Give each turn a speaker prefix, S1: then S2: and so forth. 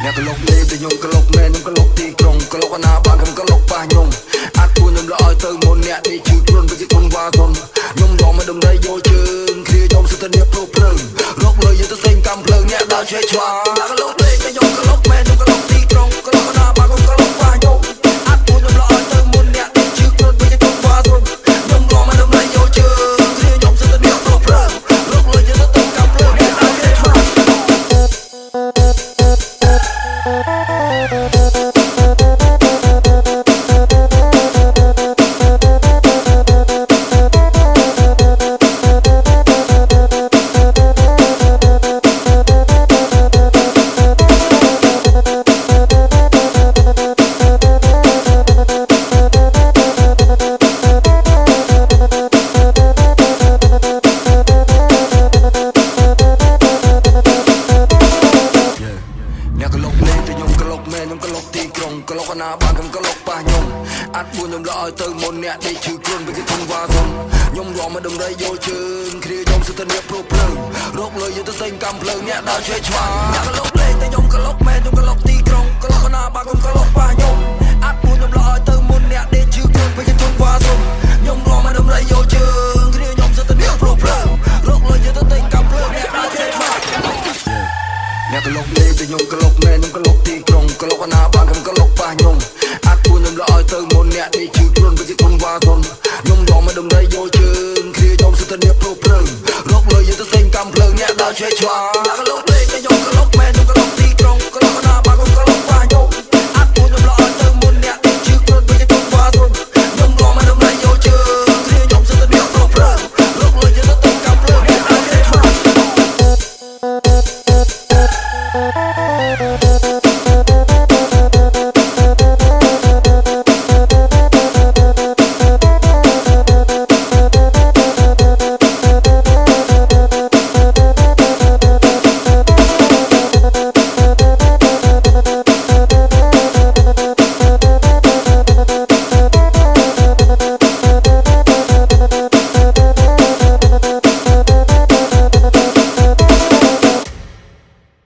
S1: អ្នកកលុកលេងតែខ្ញុំកលុកមែនខ្ញុំកលុកទីក្រុងកលុកអាណាបានខ្ញុំកលុកប៉ះខ្ញុំអាចគួរខ្ញុំល្អឲ្យទៅមុនអ្នកនេះជឿខ្លួនវាជាគុណវ៉ាធនខ្ញុំរងមកដំណៃយកជើងគ្រាខ្ញុំសិទ្ធិនេះព្រោះព្រឹងរកលើយើងទៅសេងកម្មភ្លើងអ្នកដើរឆ្វេងឆ្វាអ្នកកលុកលេងតែខ្ញុំកលុកមែនខ្ញុំកលុកទីក្រុងកលុកអាណាបានខ្ញុំកលុកប៉ះខ្ញុំអាចគួរខ្ញុំល្អឲ្យទៅមុនអ្នកនេះជឿខ្លួនវាជាគុណវ៉ាធនខ្ញុំរងមកដំណៃយកជើងគ្រាខ្ញុំសិទ្ធិនេះព្រោះព្រឹងរកលើយើងទៅសេងកម្មភ្លើងអ្នកដើរឆ្វេងឆ្វាខ្ញុំកលុកទីក្រុងកលុកអាណាបានខ្ញុំកលុកប៉ះខ្ញុំអាចគួរខ្ញុំល្អឲ្យទៅមុនអ្នកនេះជឿខ្លួនវាជាគុណវ៉ាធនខ្ញុំរងមកដំណៃយកជើងគ្រាខ្ញុំសិទ្ធិនេះព្រោះព្រឹងរកលើយើងទៅសេងកម្មភ្លើងអ្នកដើរឆ្វេងឆ្វាអ្នកកលុកលេងតែខ្ញុំកលុកមែនខ្ញុំកលុកទីក្រុងកលុកអាណាបានខ្ញុំកលុកប៉ះខ្ញុំអាចគួរខ្ញុំល្អឲ្យទៅមុនអ្នកនេះជឿខ្លួនវាជាគុណវ៉ាធនខ្ញុំរងមកដំណៃយកជើងគ្រាខ្ញុំសិទ្ធិនេះព្រោះព្រឹងរកលើយើងទៅសេងកម្មភ្លើងអ្នកដើរឆ្វេងឆ្វាអ្នកកលុកលេងតែខ្ញុំកលុកមែនខ្ញុំកលុកទីក្រុងកលុកអាណាបានខ្ញុំកលុកប៉ះខ្ញុំអាចគួរខ្ញុំល្អឲ្យទៅមុនអ្នកនេះជឿខ្លួនវាជាគុណវ៉ាធនខ្ញុំរងមកដំណៃយកជើងគ្រាខ្ញុំសិទ្ធិនេះព្រោះព្រឹងរកលើយើងទៅសេងកម្មភ្លើងអ្នកដើរឆ្វេងឆ្វាអ្នកកលុកលេងតែខ្ញុំកលុកមែនខ្ញុំកលុកទីក្រុងកលុកអាណាបានខ្ញុំកលុកប៉ះខ្ញុំអាចគួរខ្ញុំល្អឲ្យទៅមុនអ្នកនេះជឿខ្លួនវាជាគុណវ៉ាធនខ្ញុំរងមកដំណៃយកជើងគ្រាខ្ញុំសិទ្ធិនេះព្រោះព្រឹងរកលើយើងទៅសេងកម្មភ្លើងអ្នកដើរឆ្វេងឆ្វា